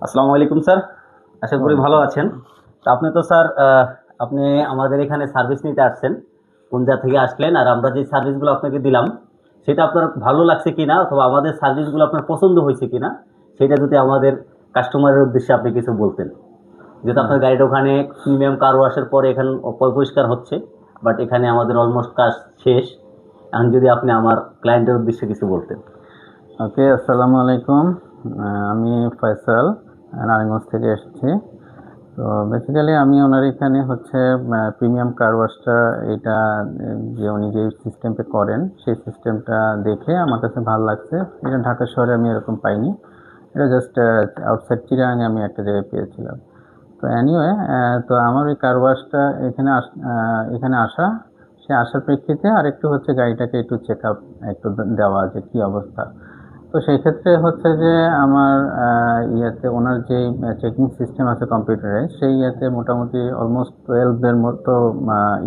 আসসালামু আলাইকুম স্যার। আশা করি ভালো ওয়ালাইকুম আছেন। আসসালাম। তো আপনি তো স্যার আপনি আমাদের এখানে সার্ভিস নিতে আসছেন। কোন জায়গা থেকে আসলেন আর আমরা যে সার্ভিসগুলো আপনাকে দিলাম সেটা আপনার ভালো লাগছে কিনা অথবা আমাদের সার্ভিসগুলো আপনার পছন্দ হয়েছে কিনা সেটা যদি আমাদের কাস্টমারের উদ্দেশ্যে আপনি কিছু বলতেন। যেহেতু হ্যাঁ, আপনার গাড়িটা ওখানে প্রিমিয়াম কার ওয়াশের পরে এখানে পরিষ্কার হচ্ছে, বাট এখানে আমাদের অলমোস্ট কাজ শেষ। এখন যদি আপনি আমার ক্লায়েন্টের উদ্দেশ্যে কিছু বলতেন। ওকে, আসসালামু আলাইকুম। আমি ফয়সাল, নারায়ণগঞ্জ থেকে এসেছি। তো বেসিক্যালি আমি ওনার এখানে হচ্ছে প্রিমিয়াম কার ওয়াশটা, এটা যে উনি যে সিস্টেমটা করেন সেই সিস্টেমটা দেখে আমার কাছে ভালো লাগছে। এটা ঢাকা শহরে আমি এরকম পাইনি। এটা জাস্ট আউটসাইড চিরাঙে আমি একটা জায়গায় পেয়েছিলাম। তো অ্যানিওয়ে, তো আমার ওই কার ওয়াশটা এখানে আসা, সে আসার প্রেক্ষিতে আরেকটু হচ্ছে গাড়িটাকে একটু চেক আপ একটু দেওয়া যে কী অবস্থা। তো সেই ক্ষেত্রে হচ্ছে যে আমার ইয়েতে ওনার যে চেকিং সিস্টেম আছে কম্পিউটারে, সেই ইয়েতে মোটামুটি অলমোস্ট 12 এর মতো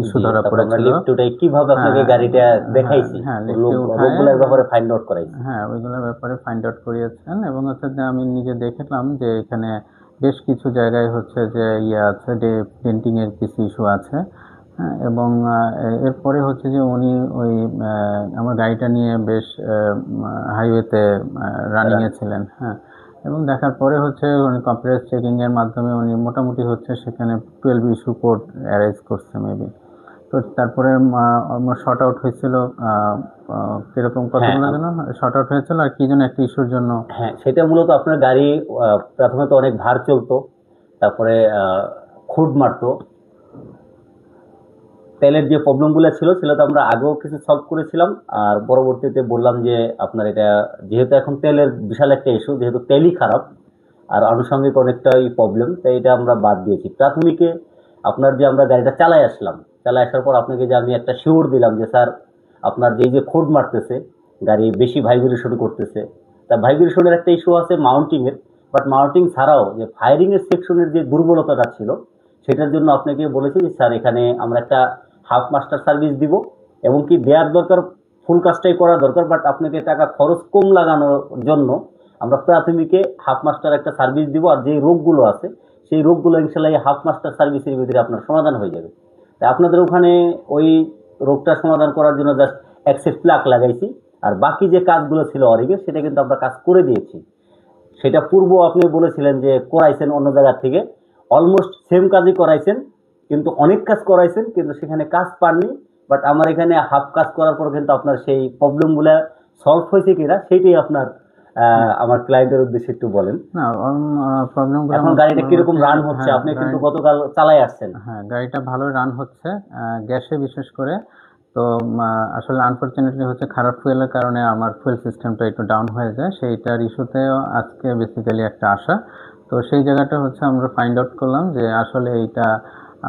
ইস্যু জি, ধরা তারপর আমরা পড়েছিল। লিফট উঠাই কিভাবে আপনাকে হ্যাঁ, গাড়িটা হ্যাঁ, দেখাইছি, হ্যাঁ, রোগ লিফটে উঠায়, রোগগুলোর ব্যাপারে ফাইন্ড আউট করাইছি। হ্যাঁ, ওইগুলোর ব্যাপারে ফাইন্ড আউট করিয়েছেন এবং হচ্ছে যে আমি নিজে দেখলাম যে এখানে বেশ কিছু জায়গায় হচ্ছে যে ইয়ে আছে, যে পেন্টিংয়ের কিছু ইস্যু আছে। হ্যাঁ, এবং এরপরে হচ্ছে যে উনি ওই আমার গাড়িটা নিয়ে বেশ হাইওয়েতে রানিংয়ে ছিলেন। হ্যাঁ, এবং দেখার পরে হচ্ছে উনি কম্পিউটার চেকিংয়ের মাধ্যমে উনি মোটামুটি হচ্ছে সেখানে 12 ইস্যু কোড অ্যারাইজ করছে মেবি। তো তারপরে আমার শর্ট আউট হয়েছিল, কিরকম হ্যাঁ, কতগুলো যেন শর্ট আউট হয়েছিল, আর কি যেন একটা ইস্যুর জন্য। হ্যাঁ, সেটা মূলত আপনার গাড়ি প্রথমে তো অনেক ভার চলতো, তারপরে খুঁট মারতো। তেলের যে প্রবলেমগুলো ছিল সেটা তো আমরা আগেও কিছু সলভ করেছিলাম। আর পরবর্তীতে বললাম যে আপনার এটা যেহেতু এখন তেলের বিশাল একটা ইস্যু, যেহেতু তেলই খারাপ আর আনুষঙ্গিক অনেকটাই প্রবলেম, তাই এটা আমরা বাদ দিয়েছি প্রাথমিকে। আপনার যে আমরা গাড়িটা চালায় আসলাম, চালায় আসার পর আপনাকে যে আমি একটা শিওর দিলাম যে স্যার আপনার যেই যে খোঁড় মারতেছে, গাড়ি বেশি ভাইব্রেশন করতেছে। তা ভাইব্রেশনের একটা ইস্যু আছে মাউন্টিংয়ের, বাট মাউন্টিং ছাড়াও যে ফায়ারিংয়ের সেকশনের যে দুর্বলতাটা ছিল সেটার জন্য আপনাকে বলেছি যে স্যার এখানে আমরা একটা হাফ মাস্টার সার্ভিস দিব, এবং কি দেওয়ার দরকার, ফুল কাজটাই করা দরকার, বাট আপনাকে টাকা খরচ কম লাগানোর জন্য আমরা প্রাথমিকে হাফ মাস্টার একটা সার্ভিস দিব। আর যে রোগগুলো আছে সেই রোগগুলো ইনশাল্লাহ এই হাফ মাস্টার সার্ভিসের ভিতরে আপনার সমাধান হয়ে যাবে। তাই আপনাদের ওখানে ওই রোগটা সমাধান করার জন্য জাস্ট অ্যাক্সেস প্লাক লাগাইছি। আর বাকি যে কাজগুলো ছিল অরিগের, সেটা কিন্তু আমরা কাজ করে দিয়েছি। সেটা পূর্ব আপনি বলেছিলেন যে করাইছেন অন্য জায়গার থেকে, অলমোস্ট সেম কাজই করাইছেন, কিন্তু অনেক কাজ করাইছেন কিন্তু সেখানে কাজ পাননি। বাট আমার এখানে হাফ কাজ করার পর কিন্তু আপনার সেই প্রবলেমগুলো সলভ হয়েছে কিনা সেইটাই আপনার আমার ক্লায়েন্টের উদ্দেশ্যে একটু বলেন। না, প্রবলেমগুলো এখন গাড়িটা কিরকম মোটামুটি, রান হচ্ছে? হ্যাঁ আপনি কিন্তু গাড়ি, গতকাল চালাই আসছেন। হ্যাঁ গাড়িটা ভালো রান হচ্ছে, গ্যাসে বিশেষ করে। তো আসলে আনফরচুনেটলি হচ্ছে খারাপ ফুয়েলের কারণে আমার ফুয়েল সিস্টেমটা একটু ডাউন হয়ে যায়, সেইটার ইস্যুতেও আজকে বেসিক্যালি একটা আসা। তো সেই জায়গাটা হচ্ছে আমরা ফাইন্ড আউট করলাম যে আসলে এইটা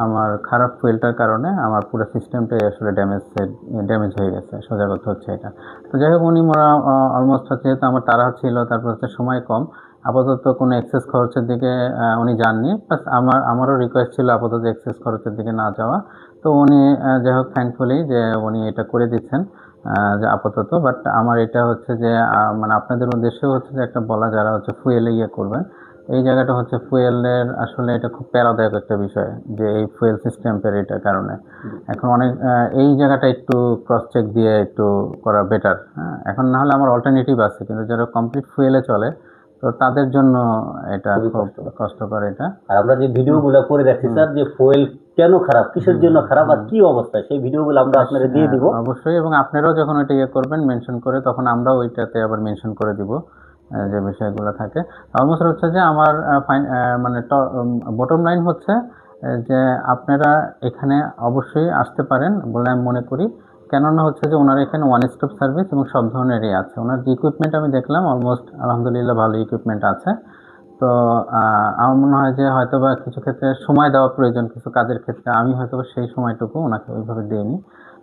আমার খারাপ ফুয়েলটার কারণে আমার পুরো সিস্টেমটাই আসলে ড্যামেজ হয়ে গেছে, সোজা কথা হচ্ছে এটা। তো যাই হোক, উনি মোরা অলমোস্ট হচ্ছে, যেহেতু আমার তাড়া ছিল, তারপর হচ্ছে সময় কম, আপাতত কোনো এক্সেস খরচের দিকে উনি যাননি। প্লাস আমারও রিকোয়েস্ট ছিল আপাতত এক্সেস খরচের দিকে না যাওয়া। তো উনি যাই হোক থ্যাঙ্কফুলি যে উনি এটা করে দিচ্ছেন, যে আপাতত। বাট আমার এটা হচ্ছে যে মানে আপনাদের উদ্দেশ্যেও হচ্ছে যে একটা বলা, যারা হচ্ছে ফুয়েলে ইয়ে করবেন, এই জায়গাটা হচ্ছে ফুয়েলের আসলে এটা খুব প্যারাদায়ক একটা বিষয়, যে এই ফুয়েল সিস্টেমের এটার কারণে এখন অনেক এই জায়গাটা একটু ক্রস চেক দিয়ে একটু করা বেটার। হ্যাঁ, এখন না হলে আমার অল্টারনেটিভ আছে, কিন্তু যারা কমপ্লিট ফুয়েলে চলে তো তাদের জন্য এটা খুবই খুব কষ্টকর। কষ্টকর এটা। আর আমরা যে হুম, ভিডিওগুলো করে রাখছি হুম, স্যার, যে ফুয়েল কেন খারাপ, কিসের হুম, জন্য খারাপ আর হুম। কি অবস্থা, সেই ভিডিওগুলো আমরা আপনারা দিয়ে দিব। অবশ্যই, এবং আপনারাও যখন ওইটা ইয়ে করবেন মেনশন করে, তখন আমরাও ওইটাতে আবার মেনশন করে দিব যে বিষয়গুলো থাকে। অলমোস্ট হচ্ছে যে আমার মানে বটম লাইন হচ্ছে যে আপনারা এখানে অবশ্যই আসতে পারেন বলে আমি মনে করি। কেননা হচ্ছে যে ওনার এখানে ওয়ান স্টপ সার্ভিস এবং সব ধরনেরই আছে। ওনার যে ইকুইপমেন্ট আমি দেখলাম অলমোস্ট আলহামদুলিল্লাহ ভালো ইকুইপমেন্ট আছে। তো আমার মনে হয় যে হয়তোবা কিছু ক্ষেত্রে সময় দেওয়া প্রয়োজন, কিছু কাজের ক্ষেত্রে আমি হয়তোবা সেই সময়টুকু ওনাকে ওইভাবে দিইনি।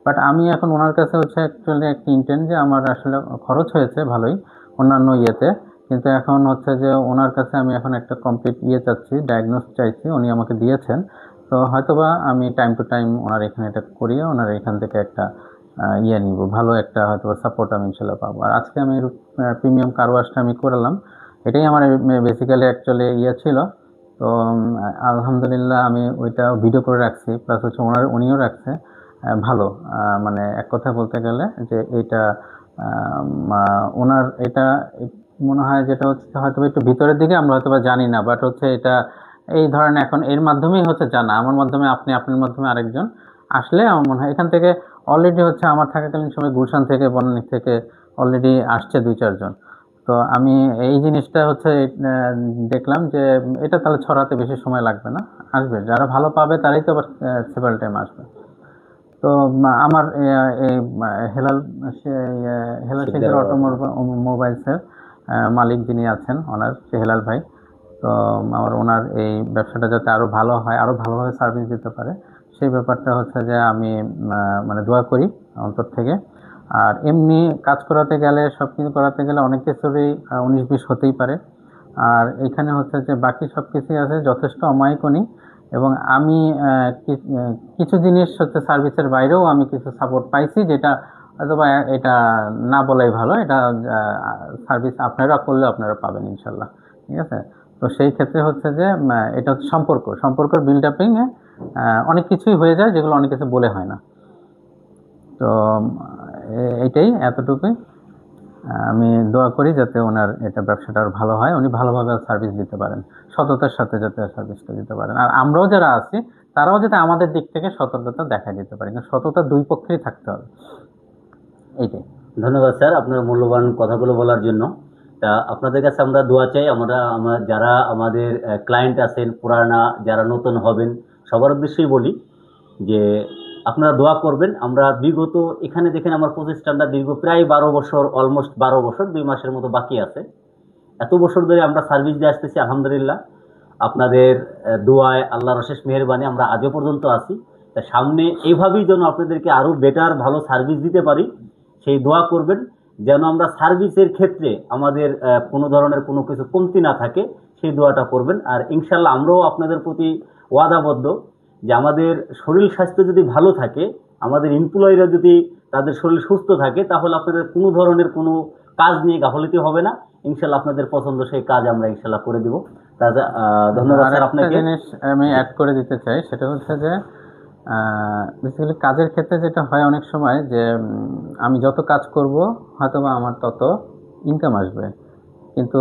বাট আমি এখন ওনার কাছে হচ্ছে অ্যাকচুয়ালি একটা ইন্টেন্ট, যে আমার আসলে খরচ হয়েছে ভালোই অন্যান্য ইয়েতে, কিন্তু এখন হচ্ছে যে ওনার কাছে আমি এখন একটা কমপ্লিট ইয়ে চাচ্ছি, ডায়াগনোস চাইছি, উনি আমাকে দিয়েছেন। তো হয়তোবা আমি টাইম টু টাইম ওনার এখানে এটা করিয়ে ওনার এখান থেকে একটা ইয়ে নিব, ভালো একটা হয়তোবা সাপোর্ট আমি ইনশাল্লাহ পাবো। আর আজকে আমি প্রিমিয়াম কার ওয়াশটা আমি করালাম, এটাই আমার বেসিক্যালি অ্যাকচুয়ালি ইয়ে ছিল। তো আলহামদুলিল্লাহ আমি ওইটা ভিডিও করে রাখছি, প্লাস হচ্ছে উনিও রাখছে। ভালো, মানে এক কথায় বলতে গেলে যে এটা ওনার এটা মনে হয় যেটা হচ্ছে হয়তো একটু ভিতরের দিকে আমরা হয়তো বা জানি না, বাট হচ্ছে এটা এই ধরেন এখন এর মাধ্যমেই হচ্ছে জানা, আমার মাধ্যমে আপনি, আপনার মাধ্যমে আরেকজন আসলে আমার মনে হয় এখান থেকে অলরেডি হচ্ছে আমার থাকাকালীন সময় গুলশান থেকে বনানী থেকে অলরেডি আসছে 2-4 জন। তো আমি এই জিনিসটা হচ্ছে দেখলাম যে এটা তাহলে ছড়াতে বেশি সময় লাগবে না, আসবে যারা ভালো পাবে তারাই তো আবার সেভারাল টাইম আসবে। তো আমার এই হেলাল হেলাল শেখের শিকদার অটোমোবাইলসের মালিক যিনি আছেন ওনার হেলাল ভাই। তো আমার ওনার এই ব্যবসাটা যাতে আরো ভালো হয়, আরো ভালোভাবে সার্ভিস দিতে পারে, সেই ব্যাপারটা হচ্ছে যে আমি মানে দোয়া করি অন্তর থেকে। আর এমনি কাজ করাতে গেলে, সব কিছু করাতে গেলে অনেক কিছুরই 19-20 হতেই পারে। আর এখানে হচ্ছে যে বাকি সব কিছুই আছে যথেষ্ট অমায়িক উনি। এবং আমি কিছু জিনিস হচ্ছে সার্ভিসের বাইরেও আমি কিছু সাপোর্ট পাইছি, যেটা অথবা এটা না বলাই ভালো, এটা সার্ভিস আপনারা করলে আপনারা পাবেন ইনশাল্লাহ। ঠিক আছে? তো সেই ক্ষেত্রে হচ্ছে যে এটা হচ্ছে সম্পর্কের বিল্ড আপিং এ অনেক কিছুই হয়ে যায় যেগুলো অনেক কিছু বলে হয় না। তো এইটাই, এতটুকুই। আমি দোয়া করি যাতে ওনার এটা ব্যবসাটা আরো ভালো হয়, উনি ভালোভাবে সার্ভিস দিতে পারেন, সততার সাথে যাতে সার্ভিসটা দিতে পারেন। আর আমরাও যারা আছি তারাও যাতে আমাদের দিক থেকে সতর্কতা দেখা দিতে পারে, কারণ সততা দুই পক্ষেরই থাকতে হবে। এইটাই। ধন্যবাদ স্যার আপনার মূল্যবান কথাগুলো বলার জন্য। তা আপনাদের কাছে আমরা দোয়া চাই, আমরা যারা আমাদের ক্লায়েন্ট আছেন, পুরানা যারা নতুন হবেন, সবার উদ্দেশ্যেই বলি যে আপনারা দোয়া করবেন। আমরা বিগত এখানে দেখেন আমার প্রতিষ্ঠানটা দীর্ঘ প্রায় 12 বছর, অলমোস্ট 12 বছর, 2 মাসের মতো বাকি আছে। এত বছর ধরে আমরা সার্ভিস দিয়ে আসতেছি, আলহামদুলিল্লাহ আপনাদের দোয়ায়, আল্লাহর অশেষ মেহেরবানি আমরা আজও পর্যন্ত আছি। তা সামনে এইভাবেই যেন আপনাদেরকে আরো বেটার ভালো সার্ভিস দিতে পারি, সেই দোয়া করবেন। যেন আমরা সার্ভিসের ক্ষেত্রে আমাদের কোনো ধরনের কোনো কিছু কমতি না থাকে, সেই দোয়াটা করবেন। আর ইনশাল্লাহ আমরাও আপনাদের প্রতি ওয়াদাবদ্ধ যে আমাদের শরীর স্বাস্থ্য যদি ভালো থাকে, আমাদের এমপ্লয়িরা যদি তাদের শরীর সুস্থ থাকে, তাহলে আপনাদের কোনো ধরনের কোনো কাজ নিয়ে গাফিলতি হবে না। ইনশাল্লাহ আপনাদের পছন্দ সেই কাজ আমরা ইনশাল্লাহ করে দিব। ধন্যবাদ আর স্যার একটা আপনাকে। জিনিস আমি অ্যাড করে দিতে চাই, সেটা হচ্ছে যে বেসিক্যালি কাজের ক্ষেত্রে যেটা হয় অনেক সময় যে আমি যত কাজ করব হয়তোবা আমার তত ইনকাম আসবে, কিন্তু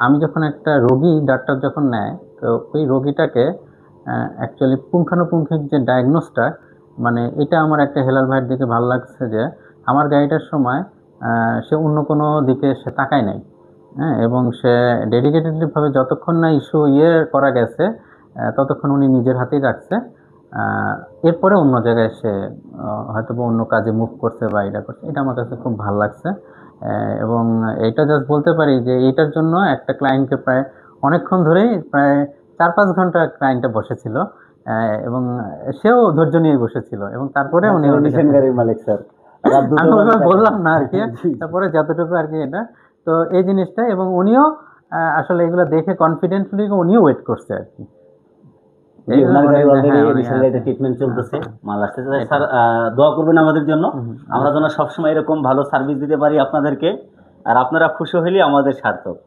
আমি যখন একটা রোগী ডাক্তার যখন নেয়, তো ওই রোগীটাকে অ্যাকচুয়ালি পুঙ্খানুপুঙ্খিক যে ডায়াগনোসটা, মানে এটা আমার একটা হেলাল ভাইয়ের দিকে ভালো লাগছে যে আমার গাড়িটার সময় সে অন্য কোনো দিকে সে তাকায় নাই। হ্যাঁ, এবং সে ডেডিকেটেডলিভাবে যতক্ষণ না ইস্যু করা গেছে ততক্ষণ উনি নিজের হাতেই রাখছে। এরপরে অন্য জায়গায় সে হয়তো বা অন্য কাজে মুভ করছে বা এটা করছে, এটা আমার কাছে খুব ভালো লাগছে। এবং এটা জাস্ট বলতে পারি যে এইটার জন্য একটা ক্লায়েন্টকে প্রায় অনেকক্ষণ ধরেই, প্রায় 4-5 ঘন্টা ক্লায়েন্টটা বসেছিল, এবং সেও ধৈর্য নিয়ে বসেছিল, এবং তারপরে উনি নিশান গাড়ির মালিক স্যার, আমি ওইভাবে বললাম না আর কি, তারপরে যতটুকু আর কি এটা। তো এই জিনিসটা, এবং উনিও আসলে এগুলো দেখে কনফিডেন্টলি উনিও ওয়েট করছে আর কি। এই জন্য ওনার গাড়ি হ্যাঁ, অলরেডি উনি নিশান গাড়িতে ট্রিটমেন্ট চলতেছে, মাল আসতেছে। এটা। স্যার দোয়া করবেন আমাদের জন্য, আমরা যেন সবসময় এরকম ভালো সার্ভিস দিতে পারি আপনাদেরকে, আর আপনারা খুশি হইলে আমাদের সার্থক।